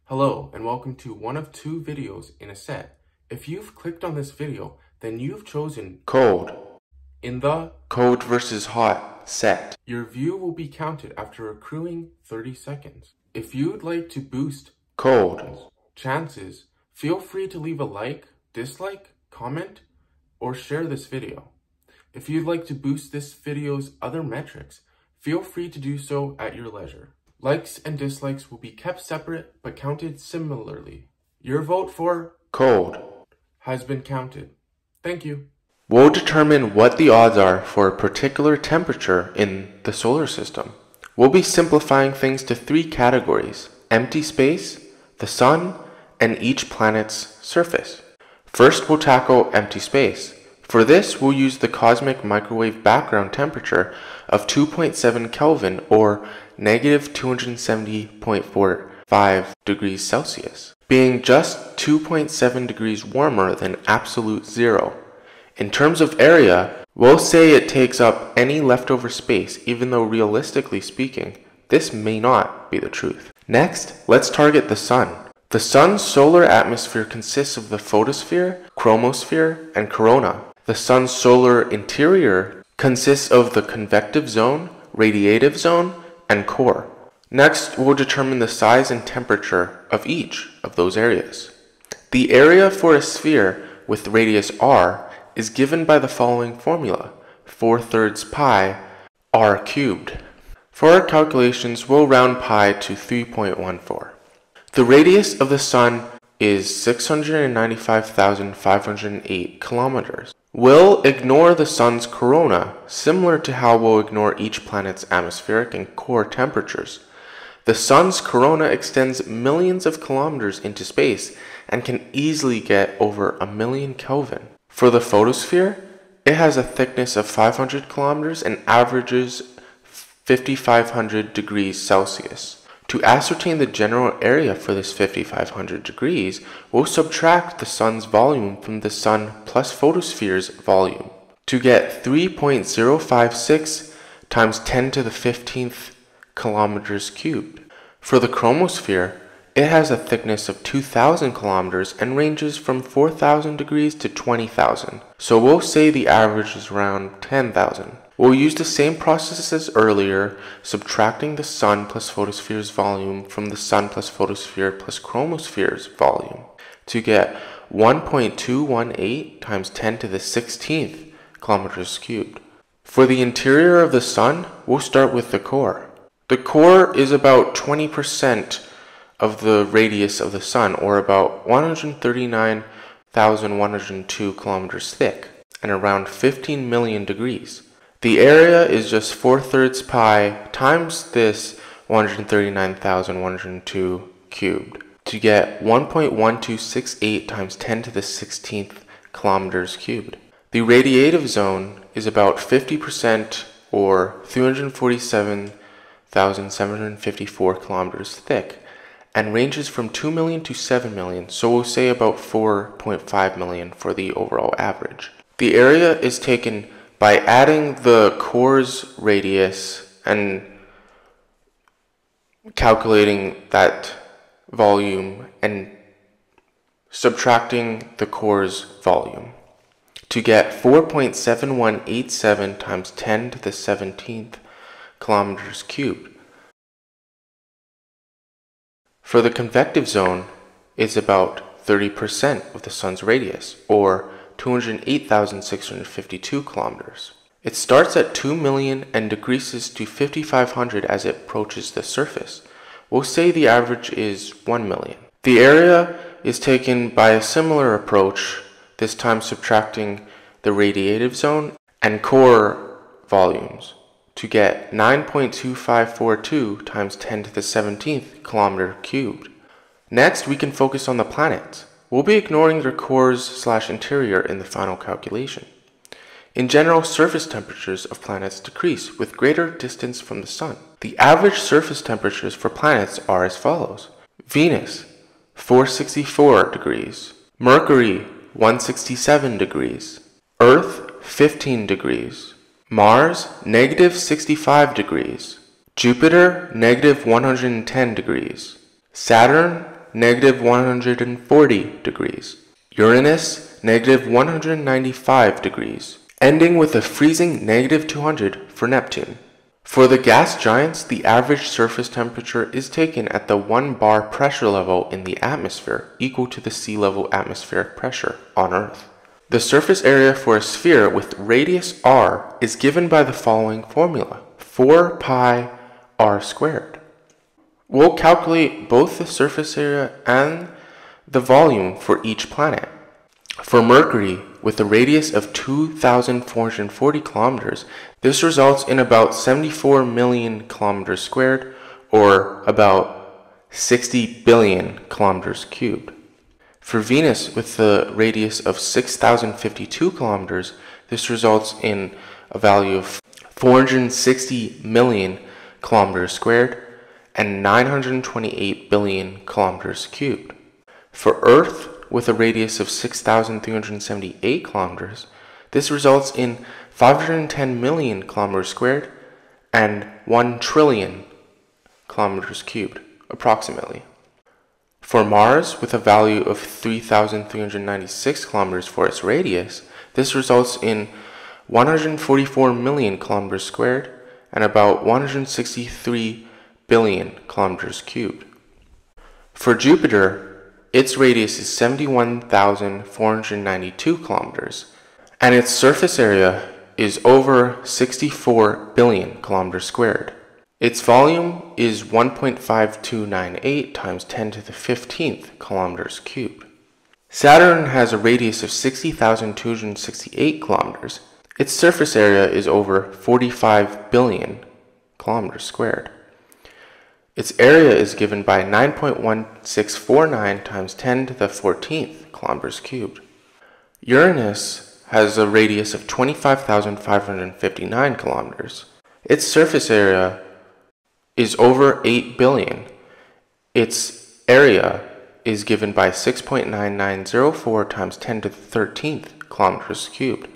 Hello and welcome to one of two videos in a set. If you've clicked on this video, then you've chosen Cold in the Cold versus hot set. Your view will be counted after accruing 30 seconds. If you'd like to boost Cold chances, feel free to leave a like, dislike, comment, or share this video. If you'd like to boost this video's other metrics, feel free to do so at your leisure. Likes and dislikes will be kept separate but counted similarly. Your vote for Cold has been counted. Thank you. We'll determine what the odds are for a particular temperature in the solar system. We'll be simplifying things to three categories: empty space, the sun, and each planet's surface. First, we'll tackle empty space. For this, we'll use the cosmic microwave background temperature of 2.7 Kelvin or negative 270.45 degrees Celsius, being just 2.7 degrees warmer than absolute zero. In terms of area, we'll say it takes up any leftover space, even though realistically speaking, this may not be the truth. Next, let's target the sun. The sun's solar atmosphere consists of the photosphere, chromosphere, and corona. The sun's solar interior consists of the convective zone, radiative zone, and core. Next, we'll determine the size and temperature of each of those areas. The area for a sphere with radius r is given by the following formula: 4/3 pi r cubed. For our calculations, we'll round pi to 3.14. The radius of the sun is 695,508 kilometers. We'll ignore the sun's corona, similar to how we'll ignore each planet's atmospheric and core temperatures. The sun's corona extends millions of kilometers into space and can easily get over 1,000,000 Kelvin. For the photosphere, it has a thickness of 500 kilometers and averages 5,500 degrees Celsius. To ascertain the general area for this 5,500 degrees, we'll subtract the sun's volume from the sun plus photosphere's volume to get 3.056 times 10 to the 15th kilometers cubed. For the chromosphere, it has a thickness of 2,000 kilometers and ranges from 4,000 degrees to 20,000. So we'll say the average is around 10,000. We'll use the same process as earlier, subtracting the sun plus photosphere's volume from the sun plus photosphere plus chromosphere's volume to get 1.218 times 10 to the 16th kilometers cubed. For the interior of the sun, we'll start with the core. The core is about 20% of the radius of the sun, or about 139,102 kilometers thick and around 15 million degrees. The area is just 4/3 pi times this 139,102 cubed to get 1.1268 times 10 to the 16th kilometers cubed. The radiative zone is about 50% or 347,754 kilometers thick and ranges from 2 million to 7 million, so we'll say about 4.5 million for the overall average. The area is taken by adding the core's radius and calculating that volume and subtracting the core's volume to get 4.7187 times 10 to the 17th kilometers cubed. For the convective zone, it's about 30% of the sun's radius, or 208,652 kilometers. It starts at 2 million and decreases to 5,500 as it approaches the surface. We'll say the average is 1 million. The area is taken by a similar approach, this time subtracting the radiative zone and core volumes to get 9.2542 times 10 to the 17th kilometer cubed. Next, we can focus on the planets. We'll be ignoring their cores/interior in the final calculation. In general, surface temperatures of planets decrease with greater distance from the sun. The average surface temperatures for planets are as follows: Venus, 464 degrees. Mercury, 167 degrees. Earth, 15 degrees. Mars, -65 degrees. Jupiter, -110 degrees. Saturn, negative 140 degrees. Uranus, negative 195 degrees, ending with a freezing negative 200 for Neptune. For the gas giants, the average surface temperature is taken at the 1 bar pressure level in the atmosphere, equal to the sea level atmospheric pressure on Earth. The surface area for a sphere with radius r is given by the following formula, 4 pi r squared. We'll calculate both the surface area and the volume for each planet. For Mercury, with a radius of 2,440 kilometers, this results in about 74 million kilometers squared, or about 60 billion kilometers cubed. For Venus, with a radius of 6,052 kilometers, this results in a value of 460 million kilometers squared and 928 billion kilometers cubed. For Earth, with a radius of 6,378 kilometers, this results in 510 million kilometers squared and 1 trillion kilometers cubed, approximately. For Mars, with a value of 3,396 kilometers for its radius, this results in 144 million kilometers squared and about 163 billion kilometers cubed. For Jupiter, its radius is 71,492 kilometers, and its surface area is over 64 billion kilometers squared. Its volume is 1.5298 times 10 to the 15th kilometers cubed. Saturn has a radius of 60,268 kilometers. Its surface area is over 45 billion kilometers squared. Its area is given by 9.1649 times 10 to the 14th kilometers cubed. Uranus has a radius of 25,559 kilometers. Its surface area is over 8 billion. Its area is given by 6.9904 times 10 to the 13th kilometers cubed.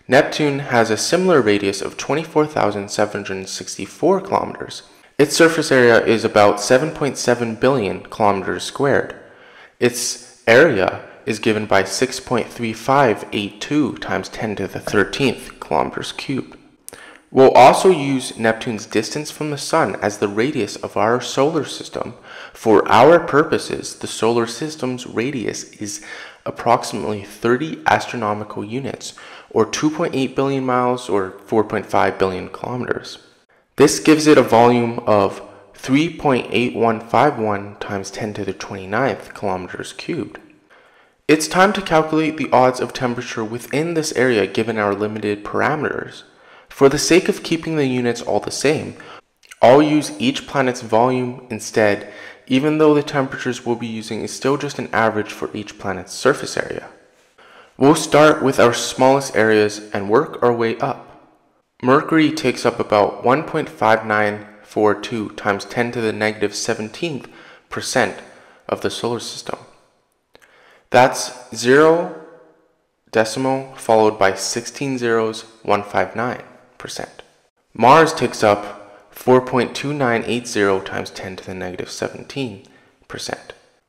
Neptune has a similar radius of 24,764 kilometers. Its surface area is about 7.7 billion kilometers squared. Its area is given by 6.3582 times 10 to the 13th kilometers cubed. We'll also use Neptune's distance from the Sun as the radius of our solar system. For our purposes, the solar system's radius is approximately 30 astronomical units, or 2.8 billion miles, or 4.5 billion kilometers. This gives it a volume of 3.8151 times 10 to the 29th kilometers cubed. It's time to calculate the odds of temperature within this area given our limited parameters. For the sake of keeping the units all the same, I'll use each planet's volume instead, even though the temperatures we'll be using is still just an average for each planet's surface area. We'll start with our smallest areas and work our way up. Mercury takes up about 1.5942 times 10 to the negative 17th percent of the solar system. That's 0 decimal followed by 16 zeros, 159%. Mars takes up 4.2980 times 10 to the negative 17%.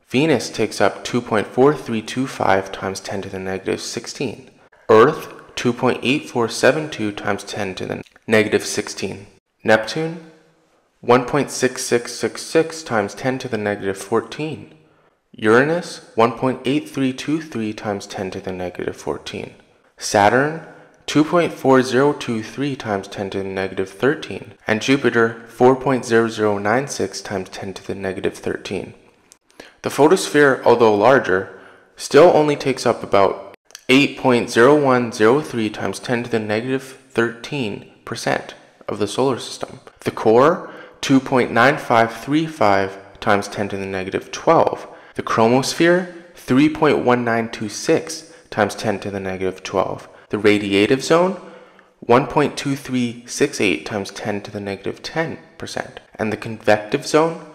Venus takes up 2.4325 times 10 to the negative 16. Earth, 2.8472 times 10 to the negative 16. Neptune, 1.6666 times 10 to the negative 14. Uranus, 1.8323 times 10 to the negative 14. Saturn, 2.4023 times 10 to the negative 13. And Jupiter, 4.0096 times 10 to the negative 13. The photosphere, although larger, still only takes up about 8.0103 times 10 to the negative 13% of the solar system. The core, 2.9535 times 10 to the negative 12. The chromosphere, 3.1926 times 10 to the negative 12. The radiative zone, 1.2368 times 10 to the negative 10%. And the convective zone,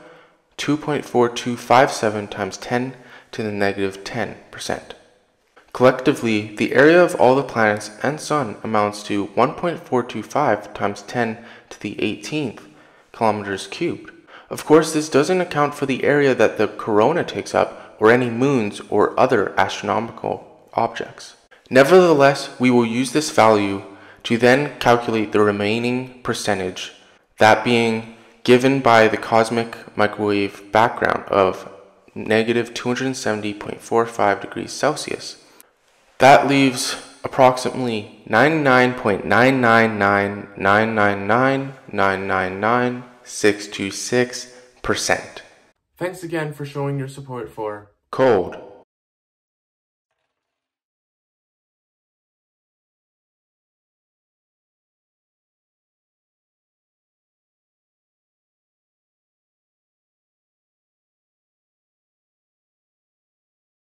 2.4257 times 10 to the negative 10%. Collectively, the area of all the planets and Sun amounts to 1.425 times 10 to the 18th kilometers cubed, Of course, this doesn't account for the area that the corona takes up or any moons or other astronomical objects. Nevertheless, we will use this value to then calculate the remaining percentage, that being given by the cosmic microwave background of negative 270.45 degrees Celsius. That leaves approximately 99.99999999626%. Thanks again for showing your support for Cold.